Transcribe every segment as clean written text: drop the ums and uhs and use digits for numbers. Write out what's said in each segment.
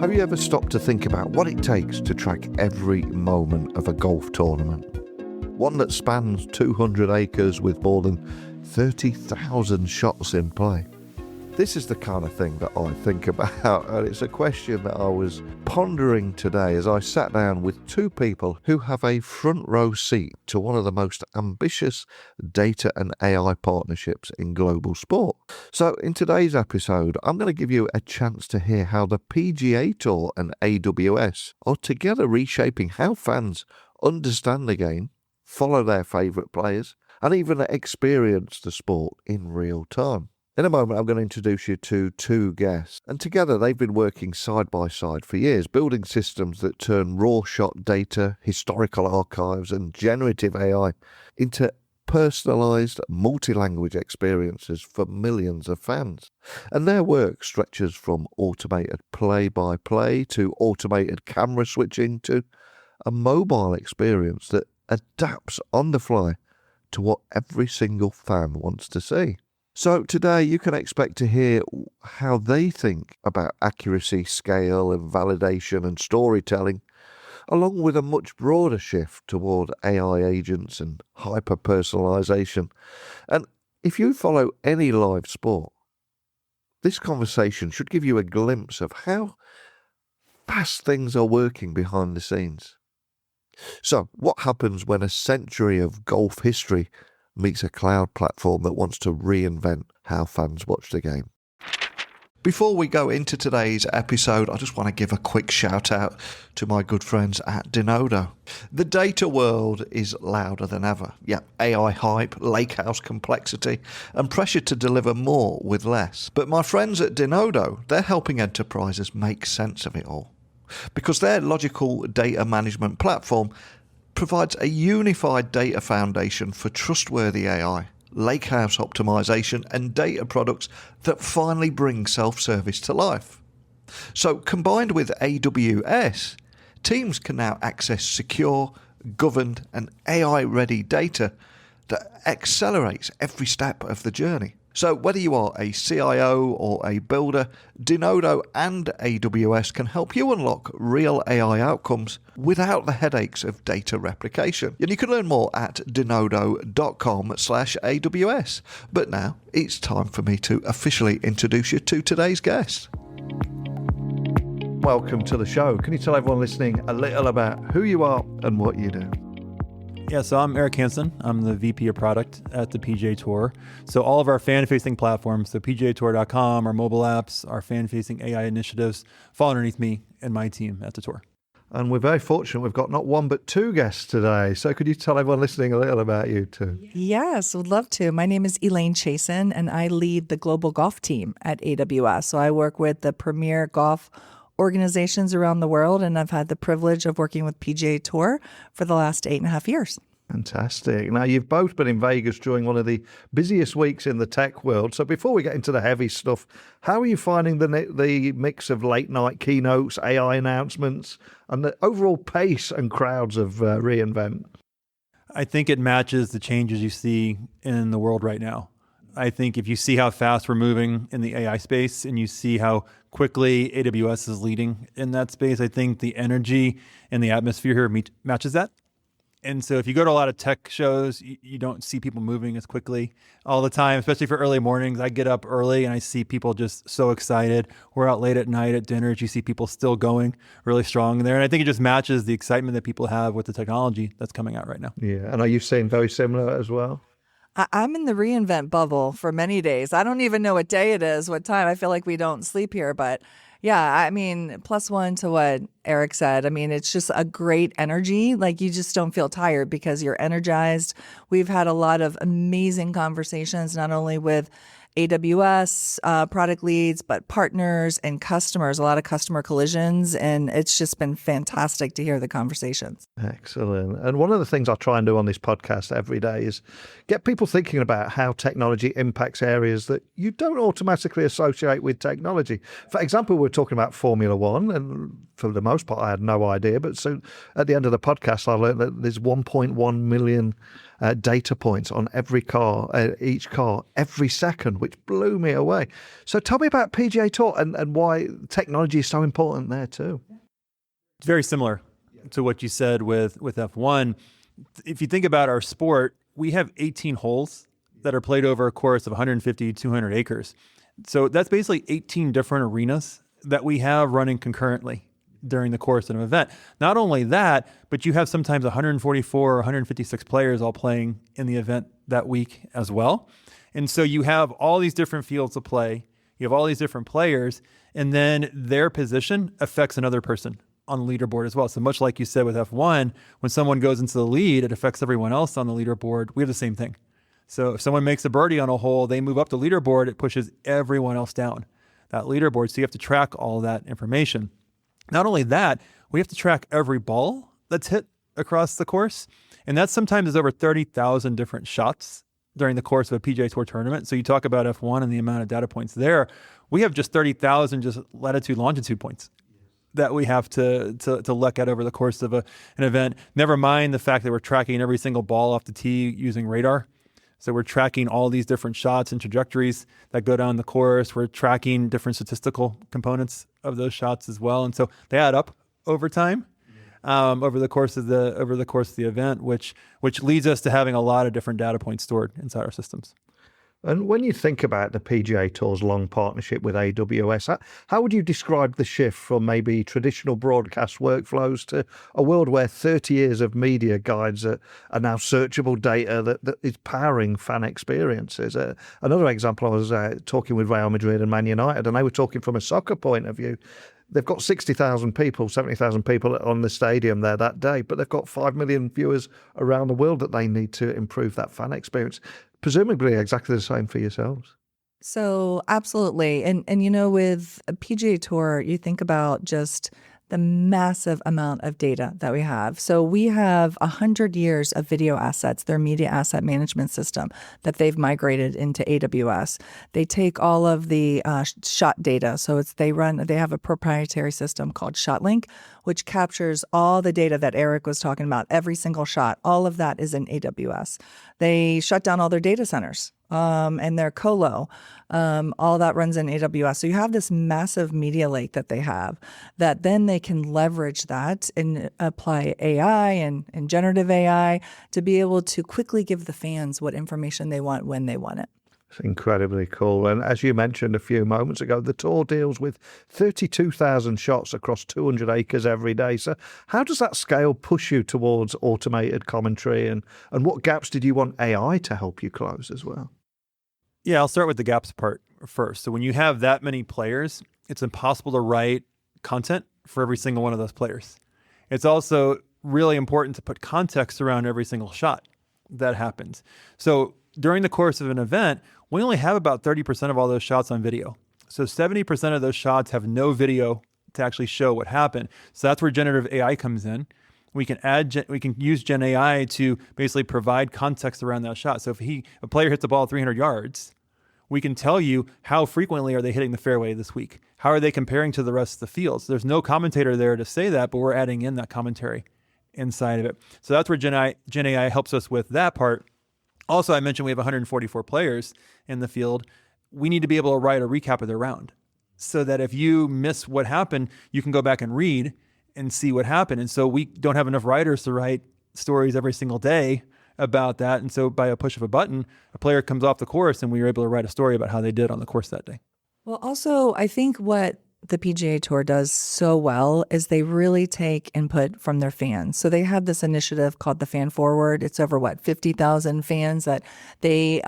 Have you ever stopped to think about what it takes to track every moment of a golf tournament? One that spans 200 acres with more than 30,000 shots in play. This is the kind of thing that I think about, and it's a question that I was pondering today as I sat down with two people who have a front row seat to one of the most ambitious data and AI partnerships in global sport. So in today's episode, I'm going to give you a chance to hear how the PGA Tour and AWS are together reshaping how fans understand the game, follow their favourite players, and even experience the sport in real time. In a moment, I'm going to introduce you to two guests, and together they've been working side by side for years, building systems that turn raw shot data, historical archives, and generative AI into personalised, multi-language experiences for millions of fans. And their work stretches from automated play-by-play to automated camera switching to a mobile experience that adapts on the fly to what every single fan wants to see. So today you can expect to hear how they think about accuracy, scale and validation and storytelling, along with a much broader shift toward AI agents and hyper-personalization. And if you follow any live sport, this conversation should give you a glimpse of how fast things are working behind the scenes. So what happens when a century of golf history meets a cloud platform that wants to reinvent how fans watch the game? Before we go into today's episode, I just want to give a quick shout out to my good friends at Denodo. The data world is louder than ever. Yeah, AI hype, lakehouse complexity, and pressure to deliver more with less. But my friends at Denodo, they're helping enterprises make sense of it all, because their logical data management platform provides a unified data foundation for trustworthy AI, lakehouse optimization, and data products that finally bring self-service to life. So combined with AWS, teams can now access secure, governed, and AI-ready data that accelerates every step of the journey. So whether you are a CIO or a builder, Denodo and AWS can help you unlock real AI outcomes without the headaches of data replication. And you can learn more at denodo.com/AWS. But now it's time for me to officially introduce you to today's guest. Welcome to the show. Can you tell everyone listening a little about who you are and what you do? Yeah, so I'm Eric Hansen. I'm the VP of Product at the PGA Tour. So all of our fan-facing platforms, so PGATour.com, our mobile apps, our fan-facing AI initiatives, fall underneath me and my team at the Tour. And we're very fortunate. We've got not one but two guests today. So could you tell everyone listening a little about you too? Yes, would love to. My name is Elaine Chiasson, and I lead the global golf team at AWS. So I work with the premier golf organizations around the world, and I've had the privilege of working with PGA Tour for the last 8.5 years. Fantastic. Now, you've both been in Vegas during one of the busiest weeks in the tech world. So before we get into the heavy stuff, how are you finding the mix of late night keynotes, AI announcements, and the overall pace and crowds of reInvent? I think it matches the changes you see in the world right now. I think if you see how fast we're moving in the AI space and you see how quickly AWS is leading in that space, I think the energy and the atmosphere here matches that. And so if you go to a lot of tech shows, you don't see people moving as quickly all the time, especially for early mornings. I get up early and I see people just so excited. We're out late at night at dinners. You see people still going really strong there. And I think it just matches the excitement that people have with the technology that's coming out right now. Yeah. And are you seeing very similar as well? I'm in the reInvent bubble for many days. I don't even know what day it is, what time. I feel like we don't sleep here. But yeah, I mean, +1 to what Eric said. I mean, it's just a great energy. Like you just don't feel tired because you're energized. We've had a lot of amazing conversations, not only with AWS product leads, but partners and customers, a lot of customer collisions. And it's just been fantastic to hear the conversations. Excellent. And one of the things I try and do on this podcast every day is get people thinking about how technology impacts areas that you don't automatically associate with technology. For example, we're talking about Formula One, and for the most part, I had no idea. But so at the end of the podcast, I learned that there's 1.1 million data points on every car, each car, every second, which blew me away. So tell me about PGA Tour and why technology is so important there too. It's very similar to what you said with F1. If you think about our sport, we have 18 holes that are played over a course of 150, 200 acres. So that's basically 18 different arenas that we have running concurrently during the course of an event. Not only that, but you have sometimes 144 or 156 players all playing in the event that week as well. And so you have all these different fields of play. You have all these different players, and then their position affects another person on the leaderboard as well. So much like you said with F1, when someone goes into the lead, it affects everyone else on the leaderboard. We have the same thing. So if someone makes a birdie on a hole, they move up the leaderboard, it pushes everyone else down that leaderboard. So you have to track all that information. Not only that, we have to track every ball that's hit across the course. And that sometimes is over 30,000 different shots during the course of a PGA Tour tournament. So you talk about F1 and the amount of data points there. We have just 30,000 just latitude, longitude points that we have to look at over the course of an event. Never mind the fact that we're tracking every single ball off the tee using radar. So we're tracking all these different shots and trajectories that go down the course. We're tracking different statistical components of those shots as well, and so they add up over time, over the course of the event, which leads us to having a lot of different data points stored inside our systems. And when you think about the PGA Tour's long partnership with AWS, how would you describe the shift from maybe traditional broadcast workflows to a world where 30 years of media guides are now searchable data that is powering fan experiences? Another example, I was talking with Real Madrid and Man United, and they were talking from a soccer point of view. They've got 60,000 people, 70,000 people on the stadium there that day, but they've got 5 million viewers around the world that they need to improve that fan experience. Presumably exactly the same for yourselves. So absolutely. And you know, with a PGA Tour, you think about just the massive amount of data that we have. So we have 100 years of video assets, their media asset management system that they've migrated into AWS. They take all of the shot data. So they have a proprietary system called ShotLink, which captures all the data that Eric was talking about, every single shot. All of that is in AWS. They shut down all their data centers. And their colo, all that runs in AWS. So you have this massive media lake that they have that then they can leverage that and apply AI and generative AI to be able to quickly give the fans what information they want when they want it. It's incredibly cool. And as you mentioned a few moments ago, the tour deals with 32,000 shots across 200 acres every day. So how does that scale push you towards automated commentary? And what gaps did you want AI to help you close as well? Yeah, I'll start with the gaps part first. So when you have that many players, it's impossible to write content for every single one of those players. It's also really important to put context around every single shot that happens. So during the course of an event, we only have about 30% of all those shots on video. So 70% of those shots have no video to actually show what happened. So that's where generative AI comes in. We can use Gen AI to basically provide context around that shot. So if a player hits the ball 300 yards, we can tell you how frequently are they hitting the fairway this week? How are they comparing to the rest of the field? So there's no commentator there to say that, but we're adding in that commentary inside of it. So that's where Gen AI helps us with that part. Also, I mentioned we have 144 players in the field. We need to be able to write a recap of their round so that if you miss what happened, you can go back and read and see what happened. And so we don't have enough writers to write stories every single day about that. And so by a push of a button, a player comes off the course and we are able to write a story about how they did on the course that day. Well, also, I think what the PGA Tour does so well is they really take input from their fans. So they have this initiative called the Fan Forward. It's over 50,000 fans that they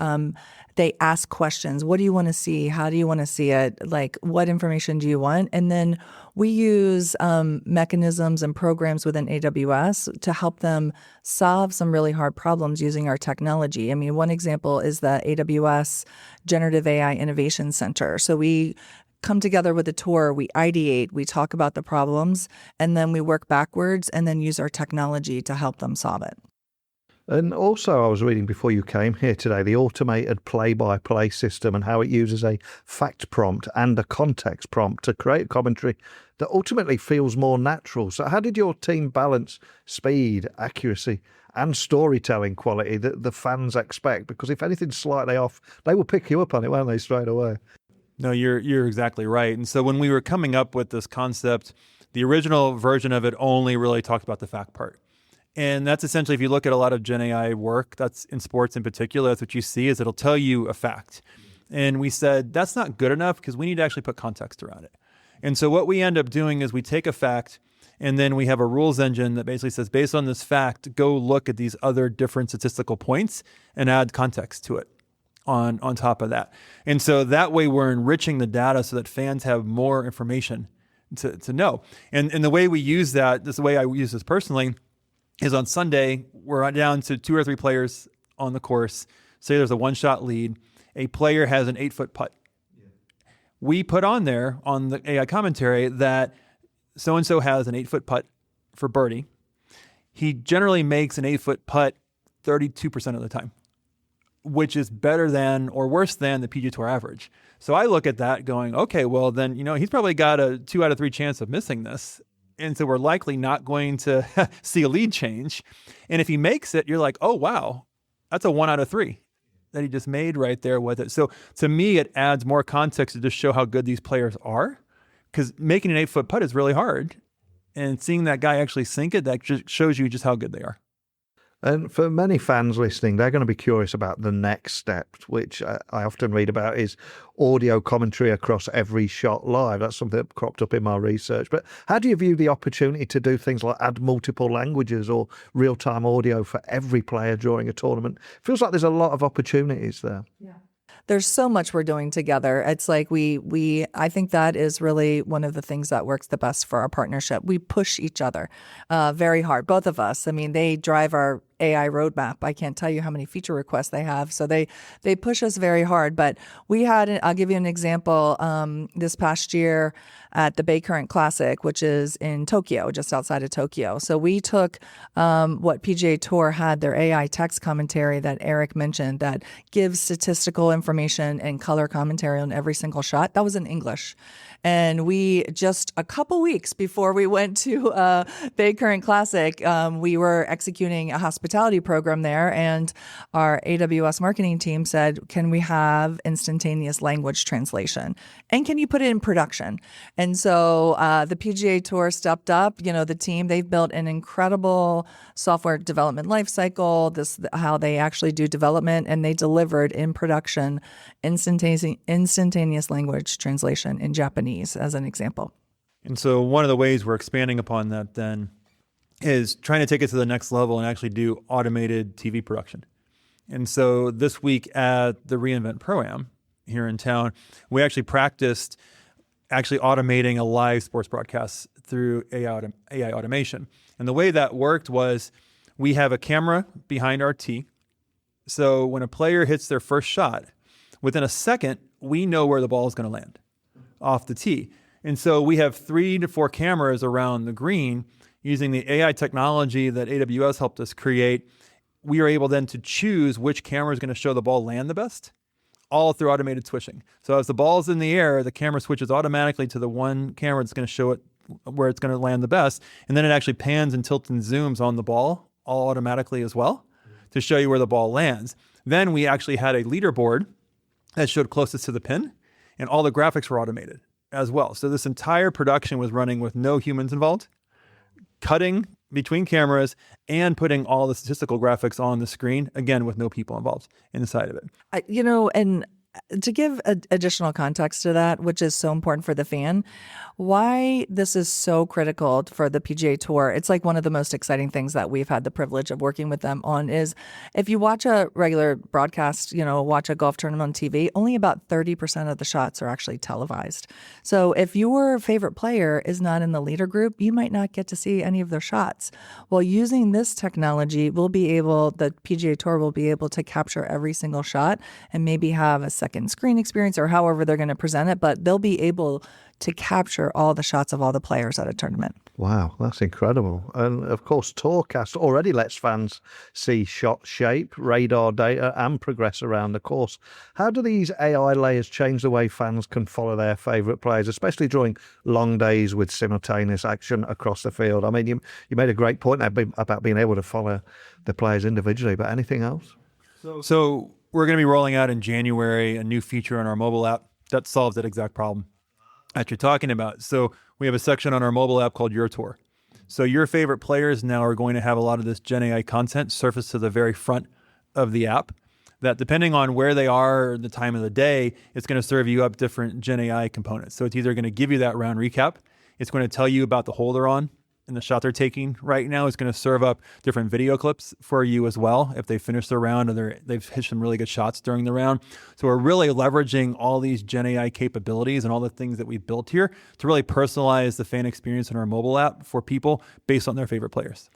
ask questions. What do you want to see? How do you want to see it? Like, what information do you want? And then we use mechanisms and programs within AWS to help them solve some really hard problems using our technology. I mean, one example is the AWS Generative AI Innovation Center. So we come together with a tour, we ideate, we talk about the problems, and then we work backwards and then use our technology to help them solve it. And also, I was reading before you came here today, the automated play-by-play system and how it uses a fact prompt and a context prompt to create commentary that ultimately feels more natural. So how did your team balance speed, accuracy, and storytelling quality that the fans expect? Because if anything's slightly off, they will pick you up on it, won't they, straight away? No, you're exactly right. And so when we were coming up with this concept, the original version of it only really talked about the fact part. And that's essentially, if you look at a lot of Gen AI work, that's in sports in particular, that's what you see is it'll tell you a fact. And we said, that's not good enough because we need to actually put context around it. And so what we end up doing is we take a fact and then we have a rules engine that basically says, based on this fact, go look at these other different statistical points and add context to it on top of that. And so that way we're enriching the data so that fans have more information to know. And the way we use that, this is the way I use this personally, is on Sunday, we're down to 2 or 3 players on the course. Say there's a 1-shot lead. A player has an 8-foot putt. Yeah. We put on there on the AI commentary that so-and-so has an 8-foot putt for birdie. He generally makes an 8-foot putt 32% of the time, which is better than or worse than the PGA Tour average. So I look at that going, okay, well then, he's probably got a 2 out of 3 chance of missing this. And so we're likely not going to see a lead change. And if he makes it, you're like, oh, wow, that's a 1 out of 3 that he just made right there with it. So to me, it adds more context to just show how good these players are, because making an 8-foot putt is really hard. And seeing that guy actually sink it, that just shows you just how good they are. And for many fans listening, they're going to be curious about the next step, which I often read about is audio commentary across every shot live. That's something that cropped up in my research. But how do you view the opportunity to do things like add multiple languages or real-time audio for every player during a tournament? Feels like there's a lot of opportunities there. Yeah. There's so much we're doing together. It's like I think that is really one of the things that works the best for our partnership. We push each other very hard, both of us. I mean, they drive our AI roadmap. I can't tell you how many feature requests they have. So they push us very hard. But I'll give you an example. This past year at the Bay Current Classic, which is in Tokyo, just outside of Tokyo. So we took what PGA Tour had, their AI text commentary that Eric mentioned that gives statistical information and color commentary on every single shot. That was in English. And we just a couple weeks before we went to Bay Current Classic, we were executing a hospitality program there, and our AWS marketing team said, can we have instantaneous language translation? And can you put it in production? And so the PGA Tour stepped up. The team, they've built an incredible software development lifecycle, how they actually do development, and they delivered in production instantaneous language translation in Japanese, as an example. And so one of the ways we're expanding upon that then is trying to take it to the next level and actually do automated TV production. And so this week at the reInvent Pro-Am here in town, we actually practiced automating a live sports broadcast through AI automation. And the way that worked was we have a camera behind our tee. So when a player hits their first shot, within a second, we know where the ball is going to land off the tee. And so we have 3 to 4 cameras around the green using the AI technology that AWS helped us create. We are able then to choose which camera is going to show the ball land the best, all through automated switching. So as the ball is in the air, the camera switches automatically to the one camera that's going to show it where it's going to land the best. And then it actually pans and tilts and zooms on the ball all automatically as well to show you where the ball lands. Then we actually had a leaderboard that showed closest to the pin, and all the graphics were automated as well. So this entire production was running with no humans involved, cutting between cameras and putting all the statistical graphics on the screen, again, with no people involved inside of it. And to give additional context to that, which is so important for the fan, why this is so critical for the PGA Tour, it's like one of the most exciting things that we've had the privilege of working with them on is if you watch a regular broadcast, watch a golf tournament on TV, only about 30% of the shots are actually televised. So if your favorite player is not in the leader group, you might not get to see any of their shots. Well, using this technology, the PGA Tour will be able to capture every single shot and maybe have a second screen experience or however they're going to present it, but they'll be able to capture all the shots of all the players at a tournament. Wow, that's incredible. And of course, Tourcast already lets fans see shot shape, radar data, and progress around the course. How do these AI layers change the way fans can follow their favourite players, especially during long days with simultaneous action across the field? I mean, you made a great point there about being able to follow the players individually, but anything else? So we're going to be rolling out in January a new feature on our mobile app that solves that exact problem that you're talking about. So we have a section on our mobile app called Your Tour. So your favorite players now are going to have a lot of this Gen AI content surfaced to the very front of the app that, depending on where they are, the time of the day, it's going to serve you up different Gen AI components. So it's either going to give you that round recap, it's going to tell you about the hole they're on and the shot they're taking right now. It's going to serve up different video clips for you as well if they finish the round or they've hit some really good shots during the round. So we're really leveraging all these Gen AI capabilities and all the things that we've built here to really personalize the fan experience in our mobile app for people based on their favorite players.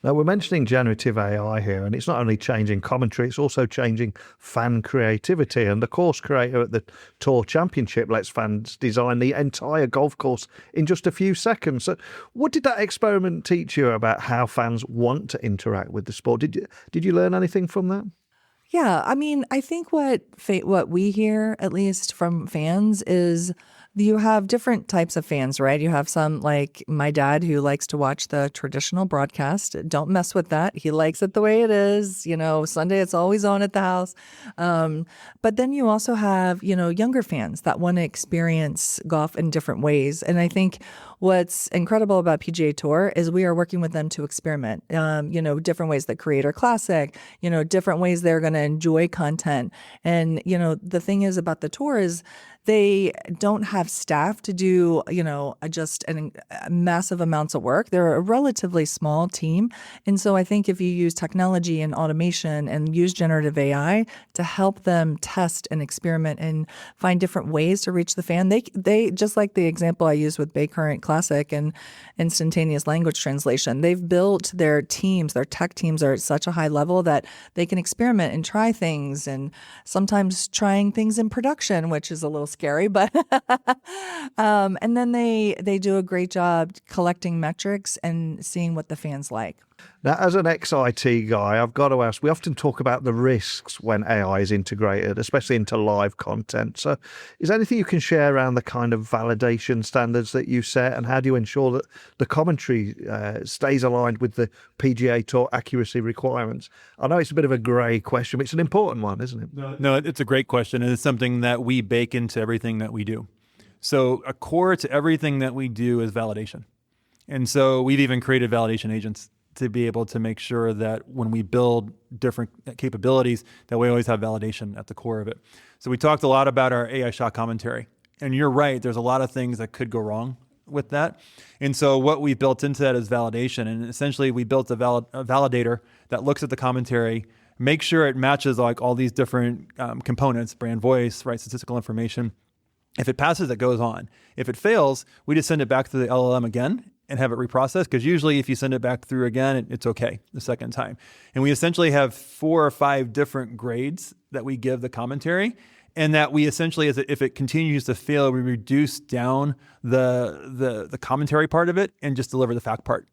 Now, we're mentioning generative AI here, and it's not only changing commentary, it's also changing fan creativity. And the course creator at the Tour Championship lets fans design the entire golf course in just a few seconds. So what did that experiment teach you about how fans want to interact with the sport? Did you learn anything from that? Yeah, I mean, I think what we hear, at least from fans, is you have different types of fans, right? You have some like my dad who likes to watch the traditional broadcast. Don't mess with that. He likes it the way it is. Sunday it's always on at the house. But then you also have, younger fans that want to experience golf in different ways. And I think what's incredible about PGA Tour is we are working with them to experiment, different ways that Creator Classic, different ways they're going to enjoy content. And, the thing is about the tour is they don't have staff to do, just massive amounts of work. They're a relatively small team. And so I think if you use technology and automation and use generative AI to help them test and experiment and find different ways to reach the fan, they just like the example I used with Bay Current Classic and instantaneous language translation, they've built their teams, their tech teams are at such a high level that they can experiment and try things, and sometimes trying things in production, which is a little scary, but and then they do a great job collecting metrics and seeing what the fans like. Now, as an ex-IT guy, I've got to ask, we often talk about the risks when AI is integrated, especially into live content. So is there anything you can share around the kind of validation standards that you set, and how do you ensure that the commentary stays aligned with the PGA Tour accuracy requirements? I know it's a bit of a grey question, but it's an important one, isn't it? No, it's a great question, and it's something that we bake into everything that we do. So a core to everything that we do is validation. And so we've even created validation agents to be able to make sure that when we build different capabilities, that we always have validation at the core of it. So we talked a lot about our AI shot commentary. And you're right, there's a lot of things that could go wrong with that. And so what we built into that is validation. And essentially we built a validator that looks at the commentary, make sure it matches like all these different components, brand voice, right, statistical information. If it passes, it goes on. If it fails, we just send it back to the LLM again and have it reprocessed, because usually if you send it back through again, it's okay the second time. And we essentially have 4 or 5 different grades that we give the commentary, and that we essentially, if it continues to fail, we reduce down the commentary part of it and just deliver the fact part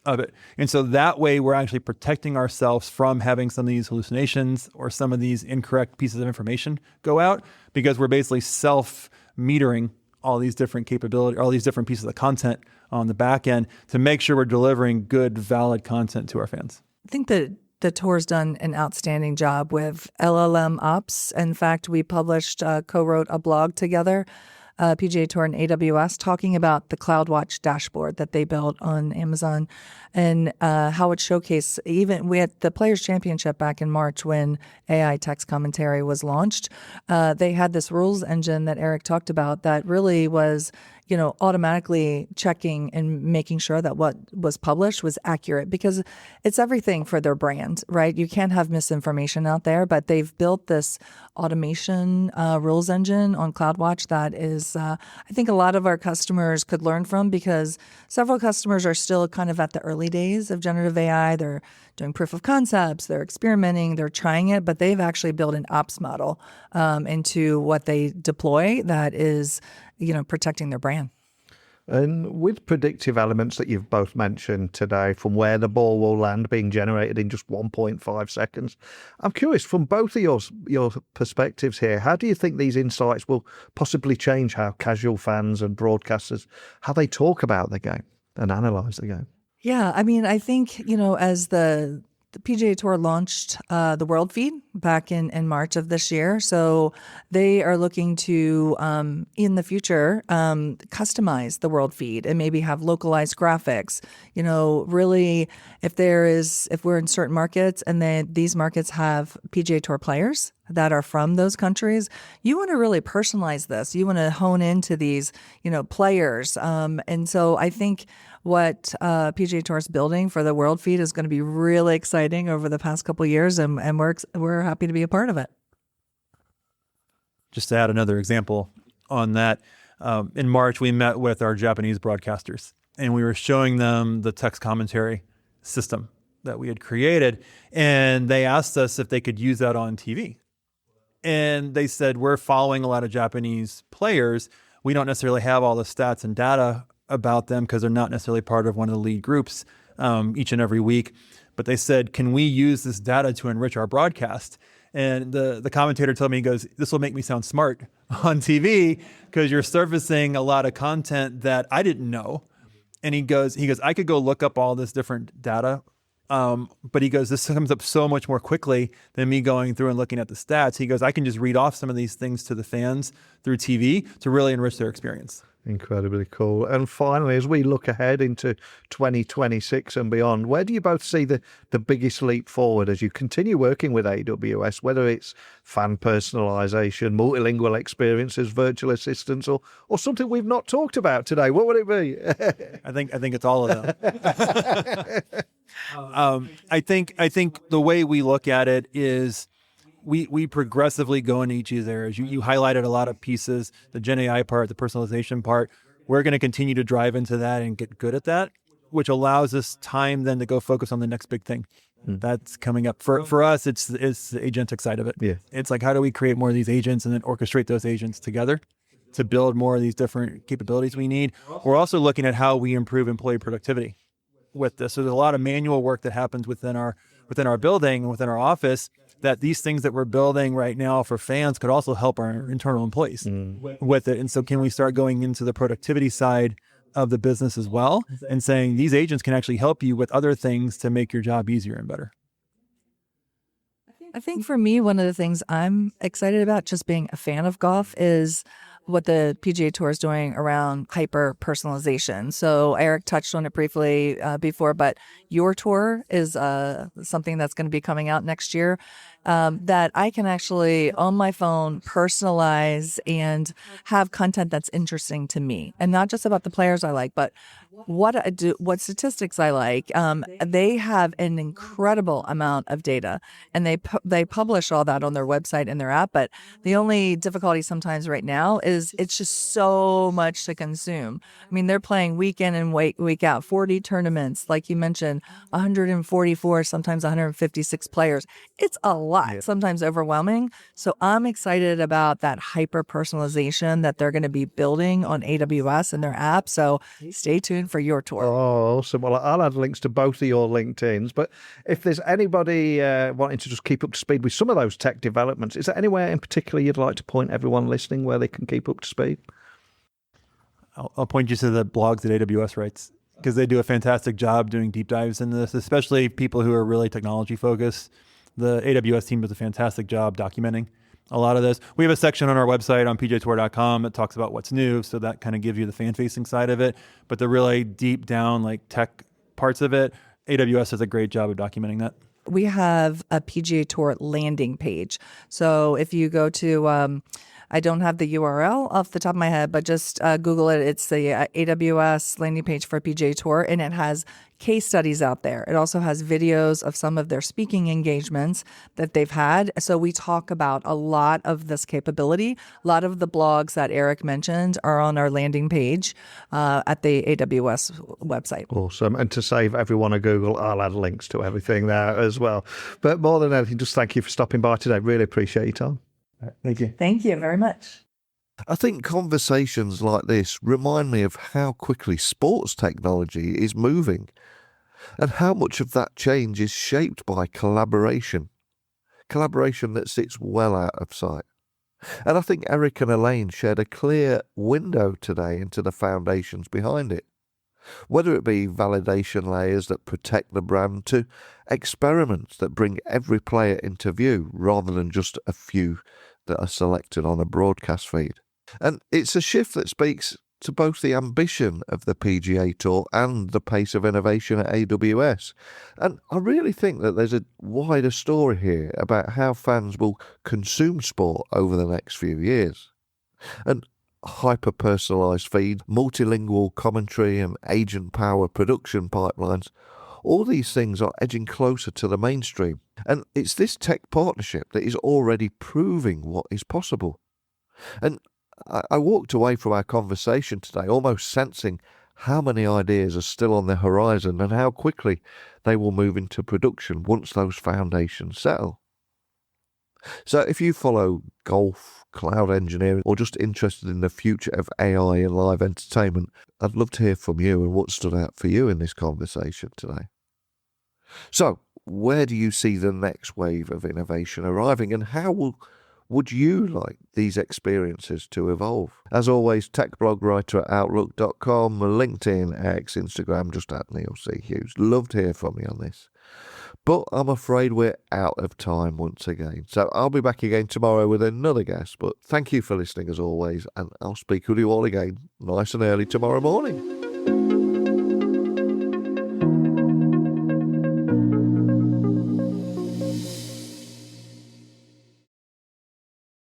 of it. And so that way we're actually protecting ourselves from having some of these hallucinations or some of these incorrect pieces of information go out, because we're basically self-metering all these different capabilities, all these different pieces of content on the back end to make sure we're delivering good, valid content to our fans. I think that the tour's done an outstanding job with LLM ops. In fact, we co-wrote a blog together, PGA Tour and AWS, talking about the CloudWatch dashboard that they built on Amazon and how it showcased. Even we had the Players Championship back in March when AI text commentary was launched. They had this rules engine that Eric talked about that really was, automatically checking and making sure that what was published was accurate, because it's everything for their brand, right? You can't have misinformation out there, but they've built this automation rules engine on CloudWatch that is, I think a lot of our customers could learn from, because several customers are still kind of at the early days of generative AI. They're doing proof of concepts, they're experimenting, they're trying it, but they've actually built an ops model into what they deploy that is, protecting their brand. And with predictive elements that you've both mentioned today, from where the ball will land being generated in just 1.5 seconds, I'm curious, from both of your perspectives here, how do you think these insights will possibly change how casual fans and broadcasters, how they talk about the game and analyze the game? Yeah, I think, as the PGA Tour launched the World Feed back in March of this year. So they are looking to, in the future, customize the World Feed and maybe have localized graphics. Really, if we're in certain markets and these markets have PGA Tour players that are from those countries, you want to really personalize this. You want to hone into these, players. And so I think what PGA Tour is building for the World Feed is going to be really exciting over the past couple of years, and we're happy to be a part of it. Just to add another example on that, in March we met with our Japanese broadcasters, and we were showing them the text commentary system that we had created, and they asked us if they could use that on TV. And they said, we're following a lot of Japanese players. We don't necessarily have all the stats and data about them because they're not necessarily part of one of the lead groups each and every week. But they said, can we use this data to enrich our broadcast? And the commentator told me, he goes, this will make me sound smart on TV because you're surfacing a lot of content that I didn't know. And he goes, I could go look up all this different data. But he goes, this comes up so much more quickly than me going through and looking at the stats. He goes, I can just read off some of these things to the fans through TV to really enrich their experience. Incredibly cool. And finally, as we look ahead into 2026 and beyond, where do you both see the biggest leap forward as you continue working with AWS, whether it's fan personalization, multilingual experiences, virtual assistants, or something we've not talked about today? What would it be? I think it's all of them. I think the way we look at it is we progressively go into each of these areas. You highlighted a lot of pieces, the Gen AI part, the personalization part. We're going to continue to drive into that and get good at that, which allows us time then to go focus on the next big thing that's coming up. For us, it's the agentic side of it. Yeah. It's like, how do we create more of these agents and then orchestrate those agents together to build more of these different capabilities we need? We're also looking at how we improve employee productivity with this. So there's a lot of manual work that happens within our building, within our office, that these things that we're building right now for fans could also help our internal employees with it. And so can we start going into the productivity side of the business as well and saying these agents can actually help you with other things to make your job easier and better? I think for me, one of the things I'm excited about just being a fan of golf is what the PGA Tour is doing around hyper personalization. So Eric touched on it briefly before, but your tour is something that's going to be coming out next year that I can actually on my phone personalize and have content that's interesting to me, and not just about the players I like, but what I do, what statistics I like. They have an incredible amount of data, and they publish all that on their website and their app. But the only difficulty sometimes right now is it's just so much to consume. I mean, they're playing week in and week out, 40 tournaments, like you mentioned, 144, sometimes 156 players. It's a lot, sometimes overwhelming. So I'm excited about that hyper personalization that they're going to be building on AWS and their app. So stay tuned for your tour. Oh, awesome. Well, I'll add links to both of your LinkedIns. But if there's anybody wanting to just keep up to speed with some of those tech developments, is there anywhere in particular you'd like to point everyone listening where they can keep up to speed? I'll point you to the blogs that AWS writes, because they do a fantastic job doing deep dives into this, especially people who are really technology focused. The AWS team does a fantastic job documenting a lot of this. We have a section on our website on pgatour.com that talks about what's new, so that kind of gives you the fan-facing side of it. But the really deep down, like tech parts of it, AWS does a great job of documenting that. We have a PGA Tour landing page. So if you go to, I don't have the URL off the top of my head, but just Google it. It's the AWS landing page for PGA Tour, and it has case studies out there. It also has videos of some of their speaking engagements that they've had. So we talk about a lot of this capability. A lot of the blogs that Eric mentioned are on our landing page at the AWS website. Awesome. And to save everyone a Google, I'll add links to everything there as well. But more than anything, just thank you for stopping by today. Really appreciate your time. Thank you. Thank you very much. I think conversations like this remind me of how quickly sports technology is moving and how much of that change is shaped by collaboration that sits well out of sight. And I think Eric and Elaine shared a clear window today into the foundations behind it, whether it be validation layers that protect the brand to experiments that bring every player into view rather than just a few that are selected on a broadcast feed. And it's a shift that speaks to both the ambition of the PGA Tour and the pace of innovation at AWS. And I really think that there's a wider story here about how fans will consume sport over the next few years. And hyper-personalised feed, multilingual commentary and agent-power production pipelines, all these things are edging closer to the mainstream. And it's this tech partnership that is already proving what is possible. And I walked away from our conversation today almost sensing how many ideas are still on the horizon and how quickly they will move into production once those foundations settle. So if you follow golf, cloud engineering, or just interested in the future of AI and live entertainment, I'd love to hear from you and what stood out for you in this conversation today. So, where do you see the next wave of innovation arriving, and how would you like these experiences to evolve? As always, tech blog writer at outlook.com, LinkedIn, X, Instagram, just at Neil C. Hughes. Love to hear from you on this. But I'm afraid we're out of time once again. So I'll be back again tomorrow with another guest. But thank you for listening as always, and I'll speak with you all again nice and early tomorrow morning.